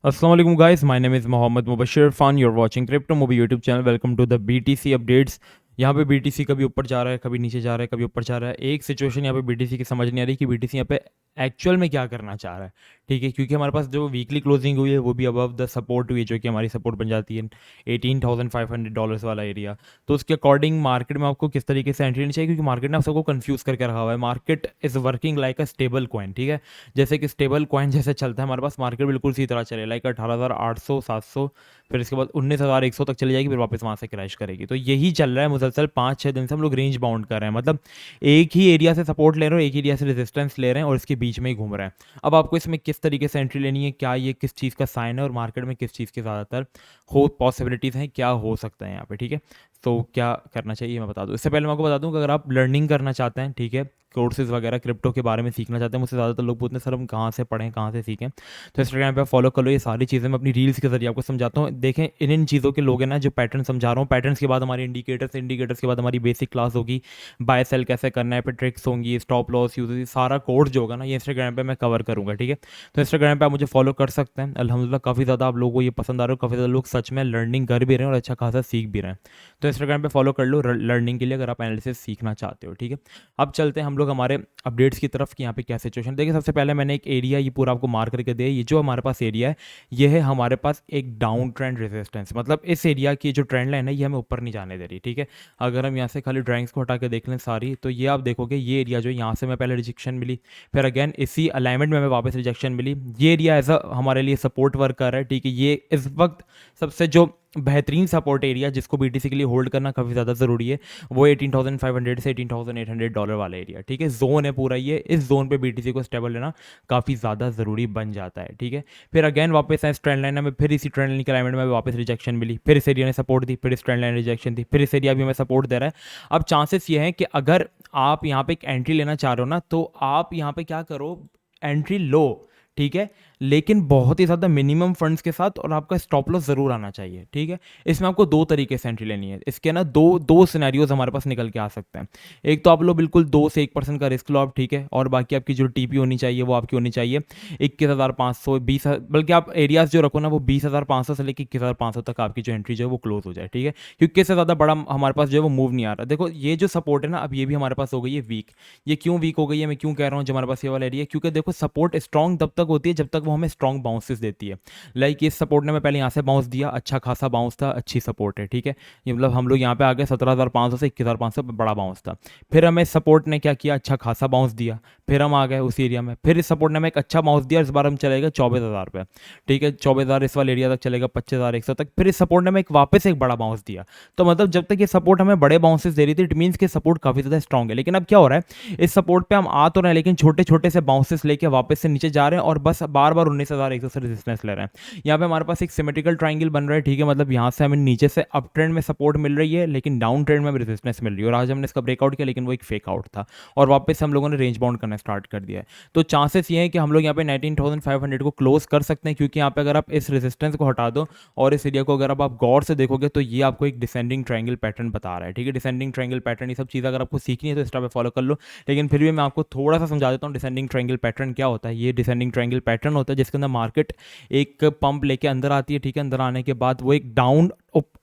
अस्सलाम वालेकुम guys, my name is Mohammad Mubashir Khan. You are watching crypto movie YouTube channel. Welcome to the BTC updates. यहाँ पे BTC कभी ऊपर जा रहा है, कभी नीचे जा रहा है, कभी ऊपर जा रहा है। एक सिचुएशन यहाँ पे बीटीसी की समझ नहीं आ रही कि बीटीसी यहाँ पे एक्चुअल में क्या करना चाह रहा है। ठीक है, क्योंकि हमारे पास जो वीकली क्लोजिंग हुई है वो भी अबव द सपोर्ट हुई है, जो कि हमारी सपोर्ट बन जाती है $18,500 वाला एरिया। तो उसके अकॉर्डिंग मार्केट में आपको किस तरीके से एंट्री लेनी चाहिए, क्योंकि मार्केट ने आप सबको कंफ्यूज करके रखा हुआ है। Market is working like a stable coin. ठीक है, जैसे कि स्टेबल कॉइन जैसे चलता है हमारे पास, मार्केट बिल्कुल इसी तरह चले, लाइक 18,800 700, फिर इसके बाद 19,100 तक चली जाएगी, फिर वापस वहाँ से क्रैश करेगी। तो यही चल रहा है मुसलसल 5-6 दिन से। हम लोग रेंज बाउंड कर रहे हैं, मतलब एक ही एरिया से सपोर्ट ले रहे हैं, एक ही एरिया से रेजिस्टेंस ले रहे हैं और इसके बीच में ही घूम रहे हैं। अब आपको इसमें किस तरीके से एंट्री लेनी है, क्या ये किस चीज़ का साइन है और मार्केट में किस चीज़ की ज़्यादातर हो पॉसिबिलिटीज़ हैं, क्या हो सकता है यहाँ पे। ठीक है, तो क्या करना चाहिए मैं बता दूँ। इससे पहले मैं आपको बता दूँ कि अगर आप लर्निंग करना चाहते हैं, ठीक है, कोर्सेज वगैरह क्रिप्टो के बारे में सीखना चाहते हैं, मुझसे ज़्यादातर लोग पूछते हैं सर हम कहाँ से पढ़ें, कहाँ से सीखें। तो इंस्टाग्राम पे फॉलो कर लो, ये सारी चीज़ें मैं अपनी रील्स के जरिए आपको समझाता हूँ। देखें, इन चीज़ों के लोग हैं ना, जो पैटर्न समझा रहा हूँ, पैटर्न्स के बाद हमारे इंडिकेटर्स के बाद हमारी बेसिक क्लास होगी, बाय सेल कैसे करना है, फिर ट्रिक्स होंगी, स्टॉप लॉस यूज, सारा कोर्स जो होगा ना ये इंस्टाग्राम पे मैं कवर करूँगा। ठीक है, तो इंस्टाग्राम पे आप मुझे फॉलो कर सकते हैं। अल्हम्दुलिल्लाह काफ़ी ज़्यादा आप लोगों को ये पसंद आ रहा है, काफ़ी ज़्यादा लोग सच में लर्निंग कर भी रहे हैं और अच्छा खासा सीख भी रहे हैं। तो इंस्टाग्राम पे फॉलो कर लो लर्निंग के लिए, अगर आप एनालिसिस सीखना चाहते हो। ठीक है, अब चलते हैं हम लोग हमारे अपडेट्स की तरफ कि यहाँ पे क्या सिचुएशन। देखिए, सबसे पहले मैंने एक एरिया ये पूरा आपको मार्क करके दिया। ये जो हमारे पास एरिया है, ये है हमारे पास एक डाउन ट्रेंड रेजिस्टेंस, मतलब इस एरिया की जो ट्रेंड लाइन है ये हमें ऊपर नहीं जाने दे रही। ठीक है, अगर हम यहाँ से खाली ड्राइंग्स को हटा के देख लें सारी, तो ये आप देखोगे ये एरिया जो यहाँ से मैं पहले रिजेक्शन मिली, फिर अगेन इसी अलाइनमेंट में हमें वापस रिजेक्शन मिली। ये एरिया एज हमारे लिए सपोर्ट वर्क कर रहा है। ठीक है, ये इस वक्त सबसे जो बेहतरीन सपोर्ट एरिया जिसको बीटीसी के लिए होल्ड करना काफ़ी ज़्यादा ज़रूरी है, वो 18,500 से $18,800 वाला एरिया। ठीक है, जोन है पूरा ये, इस जोन पे बीटीसी को स्टेबल लेना काफ़ी ज़्यादा ज़रूरी बन जाता है। ठीक है, फिर अगेन वापस इस ट्रेंड लाइन में, फिर इसी ट्रेंड लाइन के अलाइनमेंट में वापस रिजेक्शन मिली, फिर इस एरिया ने सपोर्ट दी, फिर इस ट्रेंड लाइन रिजेक्शन दी, फिर इस एरिया भी हमें सपोर्ट दे रहा है। अब चांसेस ये हैं कि अगर आप यहाँ पे एक एंट्री लेना चाह रहे हो ना, तो आप यहाँ पे क्या करो, एंट्री लो। ठीक है, लेकिन बहुत ही ज़्यादा मिनिमम फंड्स के साथ, और आपका स्टॉप लॉस ज़रूर आना चाहिए। ठीक है, इसमें आपको दो तरीके से एंट्री लेनी है। इसके ना दो दो सिनेरियोज हमारे पास निकल के आ सकते हैं। एक तो आप लो बिल्कुल 2 से 1% का रिस्क लो आप, ठीक है, और बाकी आपकी जो टीपी होनी चाहिए वो आपकी होनी चाहिए 21,500 20, बल्कि आप एरियाज जो रखो ना वो 20,500 से लेकर 21,500 तक आपकी जो एंट्री जो है वो क्लोज हो जाए। ठीक है, क्योंकि इससे ज़्यादा बड़ा हमारे पास जो है वो मूव नहीं आ रहा। देखो, ये जो सपोर्ट है ना, अब ये भी हमारे पास हो गई है वीक। ये क्यों वीक हो गई है, मैं क्यों कह रहा हूँ जो हमारे पास ये वाला एरिया, क्योंकि देखो सपोर्ट स्ट्रॉन्ग तब तक होती है जब तक वो हमें स्ट्रॉन्ग बाउंसेस देती है। लाइक इस सपोर्ट ने मैं पहले यहाँ से बाउंस दिया, अच्छा खासा बाउंस था, अच्छी सपोर्ट है। ठीक है, ये मतलब हम लोग यहाँ पे आ गए 17,500 से 21,500 बड़ा बाउंस था। फिर हमें सपोर्ट ने क्या किया, अच्छा खासा बाउंस दिया, फिर हम आ गए उस एरिया में, फिर इस सपोर्ट ने हमें एक अच्छा बाउंस दिया, इस बार हम चलेगा 24,000 पे। ठीक है, 24,000 इस वाले एरिया तक चलेगा, 25,100 तक, फिर इस सपोर्ट ने हमें एक वापस एक बड़ा बाउंस दिया। तो मतलब जब तक ये सपोर्ट हमें बड़े बाउंसेस दे रही थी, इट मीन्स कि सपोर्ट काफ़ी ज़्यादा स्ट्रॉन्ग है। लेकिन अब क्या हो रहा है, इस सपोर्ट पे हम आ तो रहे हैं, लेकिन छोटे छोटे से बाउंसेस लेके वापस से नीचे जा रहे हैं और बस बार बार 19,100 से रेजिस्टेंस ले रहे हैं। यहाँ पे हमारे पास एक सिमेट्रिकल ट्राइंगल बन रहा है। ठीक है, मतलब यहाँ से हमें नीचे से अप ट्रेंड में सपोर्ट मिल रही है, लेकिन डाउन ट्रेंड में रेजिस्टेंस मिल रही है। और आज हमने इसका ब्रेकआउट किया, लेकिन वो एक फेक आउट था और वापस हम लोगों ने रेंज बाउंड करना स्टार्ट कर दिया है। तो चांसेस ये हैं कि हम लोग यहाँ पे 19,500 को क्लोज कर सकते हैं, क्योंकि यहाँ पे अगर आप इस रेजिस्टेंस को हटा दो और इस एरिया को अगर आप गौर से देखोगे तो ये आपको एक डिसेंडिंग ट्राइंगल पैटर्न बता रहा है। ठीक है, डिसेंडिंग ट्राइंगल पैटर्न, ये सब चीज़ अगर आपको सीखनी है तो इंस्टा पे फॉलो कर लो। लेकिन फिर भी मैं आपको थोड़ा सा समझा देता हूँ डिसेंडिंग ट्राइंगल पैटर्न क्या होता है। ये डिसेंडिंग ट्राइंगल पैटर्न होता है जिसके अंदर मार्केट एक पंप लेके अंदर आती है। ठीक है, अंदर आने के बाद वो एक डाउन,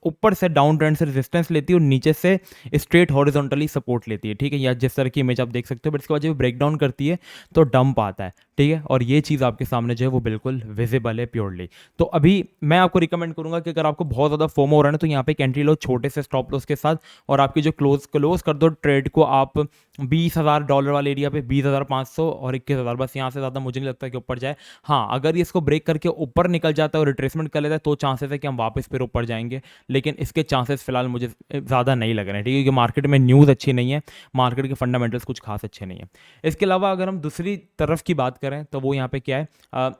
ऊपर से डाउन ट्रेंड से रेजिस्टेंस लेती है और नीचे से स्ट्रेट हॉरिजॉन्टली सपोर्ट लेती है। ठीक है, या जिस तरह की इमेज आप देख सकते हो, बट इसके बाद जब ब्रेक डाउन करती है तो डंप आता है। ठीक है, और ये चीज़ आपके सामने जो है वो बिल्कुल विजिबल है प्योरली। तो अभी मैं आपको रिकमेंड करूंगा कि अगर आपको बहुत ज़्यादा फोमो हो रहा है ना, तो यहाँ पे एक एंट्री लो छोटे से स्टॉप लॉस के साथ, और आपकी जो क्लोज कर दो ट्रेड को आप $20,000 वाले एरिया पे 20,500 और 21,000, बस यहाँ से ज़्यादा मुझे नहीं लगता कि ऊपर जाए। हाँ, अगर ये इसको ब्रेक करके ऊपर निकल जाता है और रिट्रेसमेंट कर लेता है तो चांसेस है कि हम वापस फिर ऊपर जाएंगे, लेकिन इसके चांसेस फिलहाल मुझे ज़्यादा नहीं लग रहे हैं। ठीक है, क्योंकि मार्केट में न्यूज़ अच्छी नहीं है, मार्केट के फंडामेंटल्स कुछ खास अच्छे नहीं है। इसके अलावा अगर हम दूसरी तरफ की बात करें तो वो यहाँ पे क्या है,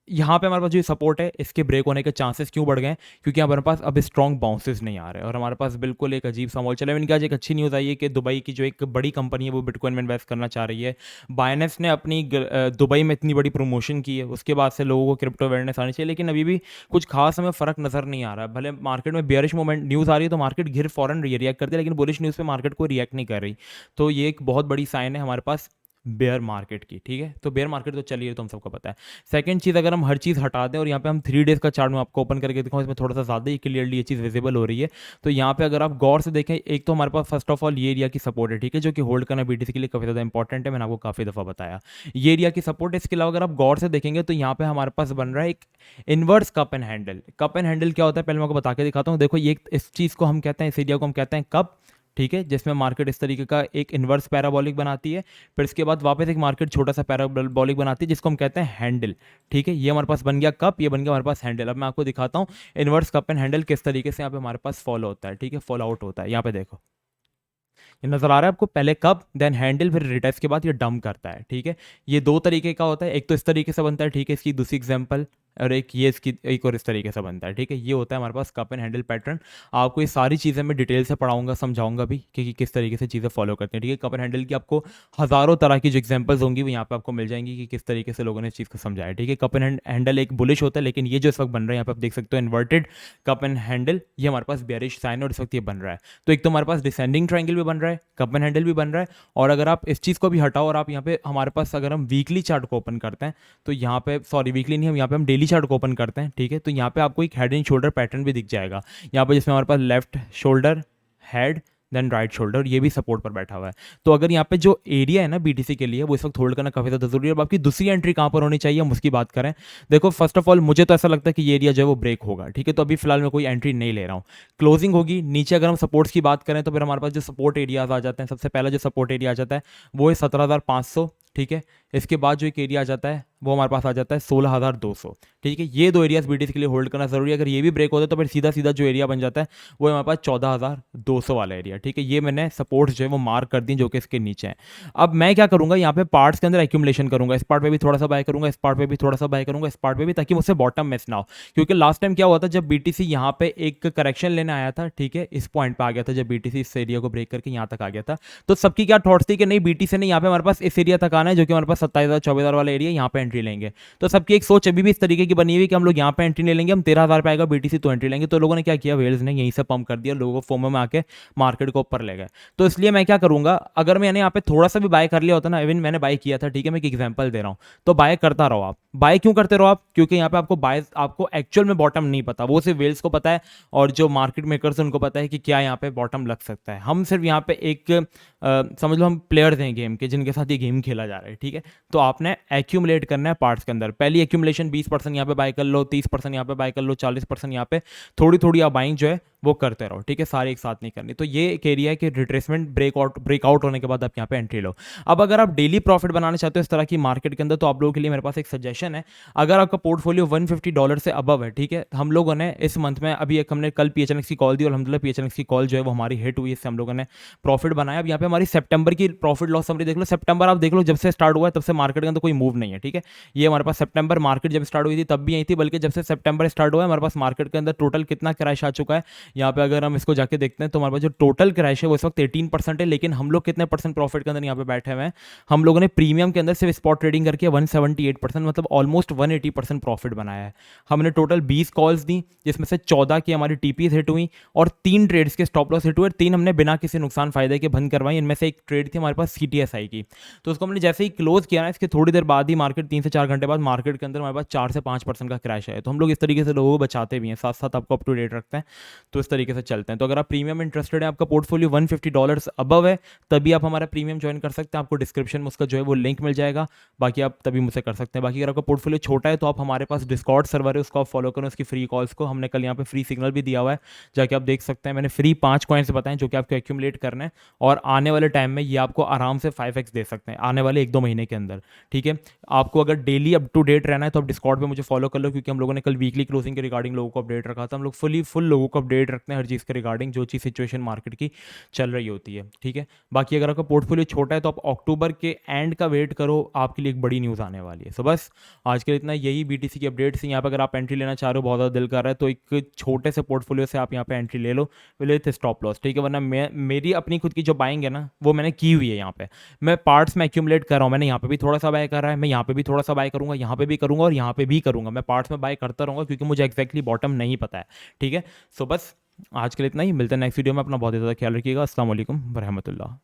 यहाँ पे हमारे पास जो सपोर्ट है इसके ब्रेक होने के चांसेस क्यों बढ़ गए, क्योंकि हमारे पास अब स्ट्रॉन्ग बाउंसेस नहीं आ रहे और हमारे पास बिल्कुल एक अजीब सा माहौल चला है। मैंने कहा आज एक अच्छी न्यूज़ आई है कि दुबई की जो एक बड़ी कंपनी है वो बिटकॉइन में इन्वेस्ट करना चाह रही है। बाइनेंस ने अपनी दुबई में इतनी बड़ी प्रमोशन की है, उसके बाद से लोगों को क्रिप्टो अवेयरनेस आनी चाहिए, लेकिन अभी भी कुछ खास हमें फ़र्क नज़र नहीं आ रहा है। भले मार्केट में बेयरिश मूवमेंट न्यूज़ आ रही है तो मार्केट घिर फॉरन रिएक्ट करती है, लेकिन बुलिश न्यूज़ पे मार्केट को रिएक्ट नहीं कर रही। तो ये एक बहुत बड़ी साइन है हमारे पास बेयर मार्केट की, ठीक है। तो बेयर मार्केट तो चलिए, तो हम सबको पता है। सेकंड चीज़, अगर हम हर चीज़ हटा दें और यहाँ पे हम 3 डेज़ का चार्ट में आपको ओपन करके दिखाऊं, इसमें थोड़ा सा ज़्यादा ही क्लियरली ये चीज़ विजिबल हो रही है। तो यहाँ पे अगर आप गौर से देखें, एक तो हमारे पास फर्स्ट ऑफ ऑल ये एरिया की सपोर्ट है, ठीक है, जो कि होल्ड करना बीटीसी के लिए काफ़ी ज़्यादा इंपॉर्टेंट है, मैंने आपको काफ़ी दफ़ा बताया ये एरिया की सपोर्ट है। इसके अलावा अगर आप गौर से देखेंगे तो यहाँ पे हमारे पास बन रहा है एक inverse cup and handle. Cup and handle क्या होता है, पहले मैं आपको बता के दिखाता हूँ। देखो, ये इस चीज़ को हम कहते हैं, इस एरिया को हम कहते हैं कप, ठीक है, जिसमें मार्केट इस तरीके का एक इन्वर्स पैराबोलिक बनाती है। फिर इसके बाद वापस एक मार्केट छोटा सा पैराबोलिक बनाती है, जिसको हम कहते हैं हैंडल, ठीक है। ये हमारे पास बन गया कप, ये बन गया हमारे पास हैंडल। अब मैं आपको दिखाता हूँ इन्वर्स कप एंड हैंडल किस तरीके से यहाँ पे हमारे पास फॉलो होता है, ठीक है, फॉलो आउट होता है। यहाँ पे देखो, ये नजर आ रहा है आपको, पहले कप देन हैंडल फिर रिटेस्ट के बाद ये डंप करता है, ठीक है। ये दो तरीके का होता है, एक तो इस तरीके से बनता है, ठीक है, इसकी दूसरी एग्जांपल, और एक ये इसकी एक और इस तरीके से बनता है, ठीक है। ये होता है हमारे पास कप एंड हैंडल पैटर्न। आपको ये सारी चीज़ें मैं डिटेल से पढ़ाऊंगा, समझाऊंगा भी कि किस तरीके से चीज़ें फॉलो करते हैं, ठीक है। कप एंड हैंडल की आपको हज़ारों तरह की जो एग्जांपल्स होंगी वो यहाँ पे आपको मिल जाएंगी कि किस तरीके से लोगों ने इस चीज़ को समझाया है, ठीक है। कप एंड हैंडल एक बुलिश होता है, लेकिन ये जो इस वक्त बन रहा है यहाँ पे आप देख सकते हो इन्वर्टेड कप एंड हैंडल, ये हमारे पास बेयरिश साइन है और इस वक्त ये बन रहा है। तो एक तो हमारे पास डिसेंडिंग ट्रायंगल भी बन रहा है, कप एंड हैंडल भी बन रहा है। और अगर आप इस चीज़ को भी हटाओ और आप यहाँ पे हमारे पास अगर हम वीकली चार्ट को ओपन करते हैं, तो यहाँ पे सॉरी वीकली नहीं, हम यहाँ पे हम डेली चार्ट को ओपन करते हैं, ठीक है। तो यहाँ पे आपको एक हेड एंड शोल्डर पैटर्न भी दिख जाएगा यहाँ पे, जिसमें हमारे पास left shoulder, head, then right shoulder, ये भी सपोर्ट पर बैठा हुआ है। तो अगर यहाँ पे जो एरिया है ना बीटीसी के लिए, वो इस वक्त होल्ड करना काफी ज्यादा जरूरी है। अब आपकी दूसरी एंट्री कहाँ पर होनी चाहिए, हम उसकी बात करें। देखो, फर्स्ट ऑफ ऑल मुझे तो ऐसा लगता है कि ये एरिया जो है वो ब्रेक होगा, ठीक है। तो अभी फिलहाल मैं कोई एंट्री नहीं ले रहा हूँ, क्लोजिंग होगी नीचे। अगर हम सपोर्ट्स की बात करें तो फिर हमारे पास जो सपोर्ट एरियाज आ जाते हैं, सबसे पहला जो सपोर्ट एरिया आ जाता है वो है 17,500, ठीक है। इसके बाद जो एक एरिया आ जाता है वो हमारे पास आ जाता है 16,200, ठीक है। ये दो एरियाज बीटीसी के लिए होल्ड करना जरूरी है। अगर ये भी ब्रेक होता है तो फिर सीधा सीधा जो एरिया बन जाता है वो हमारे पास 14,200 वाला एरिया, ठीक है। ये मैंने सपोर्ट्स जो है वो मार्क कर दी, जो कि इसके नीचे है। अब मैं क्या करूंगा, यहाँ पे पार्ट्स के अंदर एक्यूमुलेशन करूंगा, इस पार्ट पे भी थोड़ा सा बाय करूंगा, इस पार्ट पे भी थोड़ा सा बाय करूंगा, इस पार्ट पे भी, ताकि मुझसे बॉटम मिस ना हो। क्योंकि लास्ट टाइम क्या हुआ था, जब बीटीसी यहाँ पे एक करेक्शन लेने आया था, ठीक है, इस पॉइंट पे आ गया था, जब बीटीसी इस एरिया को ब्रेक करके यहाँ तक आ गया था, तो सबकी क्या थॉट्स थी कि नहीं, बीटीसी ने यहाँ पे हमारे पास इस एरिया तक आना है, जो कि हमारे पास 27,000 वाला एरिया, यहाँ पे एंट्री लेंगे। तो सबकी एक सोच अभी भी इस तरीके की बनी हुई कि हम लोग यहाँ पे एंट्री ले लेंगे, हम 13,000 पे आएगा बीटीसी तो एंट्री लेंगे। तो लोगों ने क्या किया, वेल्स ने यहीं से पंप कर दिया, लोगों को फोमो में आके मार्केट को ऊपर ले गए। तो इसलिए मैं क्या करूंगा, अगर मैंने यहाँ पे थोड़ा सा भी बाय कर लिया होता ना, इवन मैंने बाय किया था, ठीक है, मैं एक एग्जांपल दे रहा हूँ, तो बाय करता रहो आप। बाय क्यों करते रहो आप, क्योंकि यहाँ पे आपको बाय, आपको एक्चुअल में बॉटम नहीं पता, वो सिर्फ वेल्स को पता है और जो मार्केट मेकर्स उनको पता है कि क्या यहाँ पे बॉटम लग सकता है। हम सिर्फ यहाँ पे एक समझ लो हम प्लेयर्स हैं गेम के, जिनके साथ ये गेम खेला जा रहा है, ठीक है। तो आपने एक्यूमुलेट करना है पार्ट्स के अंदर। पहली एक्यूमुलेशन 20% यहाँ पे बाय कर लो, 30% यहाँ पे बाय कर लो, 40% यहाँ पे, थोड़ी थोड़ी आप बाइंग जो है वो करते रहो, ठीक है, सारे एक साथ नहीं करनी। तो ये एक एरिया है कि रिट्रेसमेंट ब्रेकआउट होने के बाद आप यहाँ पे एंट्री लो। अब अगर आप डेली प्रॉफिट बनाना चाहते हो इस तरह की मार्केट के अंदर, तो आप लोगों के लिए मेरे पास एक सजेशन है। अगर आपका पोर्टफोलियो $150 से अबव है, ठीक है, हम लोगों ने इस मंथ में अभी एक हमने कल पीएचएनएक्स की कॉल दी और अल्हम्दुलिल्लाह पीएचएनएक्स की कॉल जो है वो हमारी हिट हुई, इससे हम लोगों ने प्रॉफिट बनाया। अब यहाँ पे हमारी सितंबर की प्रॉफिट लॉस समरी देख लो। सितंबर आप देख लो, जब से स्टार्ट हुआ है तब से मार्केट के अंदर कोई मूव नहीं है, ठीक है। ये हमारे पास सितंबर मार्केट जब स्टार्ट हुई थी तब भी यही थी, बल्कि जब से सितंबर स्टार्ट हुआ है हमारे पास मार्केट के अंदर टोटल कितना क्रैश आ चुका है, यहाँ पे अगर हम इसको जाके देखते हैं तो हमारे पास जो टोटल क्रैश है वो इस वक्त 18% है। लेकिन हम लोग कितने परसेंट प्रॉफिट के अंदर यहाँ पे बैठे हुए हैं, हम लोगों ने प्रीमियम के अंदर सिर्फ स्पॉट ट्रेडिंग करके 178%, मतलब ऑलमोस्ट 180% प्रॉफिट बनाया है। हमने टोटल 20 कॉल्स दी, जिसमें से 14 की हमारी टीपीज हिट हुई और 3 ट्रेड्स के स्टॉप लॉस हिट हुए, 3 हमने बिना किसी नुकसान फायदे के बंद करवाई। इनमें से एक ट्रेड थी हमारे पास सीटीएसआई की, तो उसको हमने जैसे ही क्लोज किया ना, इसके थोड़ी देर बाद ही मार्केट 3 से 4 घंटे बाद मार्केट के अंदर हमारे पास 4 से 5% का क्रैश है। तो हम लोग इस तरीके से लोगों को बचाते भी हैं, साथ साथ आपको अप टू डेट रखते हैं, तो इस तरीके से चलते हैं। तो अगर आप प्रीमियम इंटरेस्टेड है, आपका पोर्टफोलियो $150 अबव है, तभी आप हमारा प्रीमियम ज्वाइन कर सकते हैं। आपको डिस्क्रिप्शन में उसका जो है वो लिंक मिल जाएगा, बाकी आप तभी मुझसे कर सकते हैं। बाकी अगर आपका पोर्टफोलियो छोटा है तो आप हमारे पास डिस्कॉर्ड सर्वर है, उसको आप फॉलो करें, उसकी फ्री कॉल्स को हमने कल यहाँ पे फ्री सिग्नल भी दिया हुआ है, जाके आप देख सकते हैं। मैंने फ्री 5 कॉइन्स बताएं जो कि आपको एक्यूमुलेट करना है और आने वाले टाइम में ये आपको आराम से 5x दे सकते हैं आने वाले 1-2 महीने के अंदर, ठीक है। आपको अगर डेली अप टू डेट रहना है तो आप डिस्कॉर्ड पे मुझे फॉलो कर लो, क्योंकि हम लोगों ने कल वीकली क्लोजिंग के रिगार्डिंग लोगों को अपडेट रखा था। हम लोग फुल लोगों को अपडेट रखते हैं हर चीज़ के रिगार्डिंग, जो चीज़ सिचुएशन मार्केट की चल रही होती है, ठीक है। बाकी अगर आपका पोर्टफोलियो छोटा है तो आप अक्टूबर के एंड का वेट करो, आपके लिए एक बड़ी न्यूज़ आने वाली है। सो बस आज के लिए इतना, यही बीटीसी की अपडेट्स हैं। यहाँ पर अगर आप एंट्री लेना चाह रहे हो, बहुत ज़्यादा दिल कर रहा है, तो एक छोटे से पोर्टफोलियो से आप यहाँ पे एंट्री ले लो विद स्टॉप लॉस, ठीक है। वरना मेरी अपनी खुद की जो बाइंग है ना, वो मैंने की हुई है। यहाँ पे मैं पार्ट्स में एक्यूमुलेट कर रहा हूँ, मैंने यहाँ पे भी थोड़ा सा बाय करा है, मैं यहाँ पे भी थोड़ा सा बाय करूँगा, यहाँ पे भी करूँगा और यहाँ पे भी करूँगा। मैं पार्ट्स में बाय करता रहूँगा क्योंकि मुझे एक्जैक्टली बॉटम नहीं पता है, ठीक है। सो बस आज के लिए इतना ही, मिलते हैं नेक्स्ट वीडियो में। अपना बहुत ही ज़्यादा ख्याल रखिएगा। अस्सलाम वालेकुम व रहमतुल्लाह।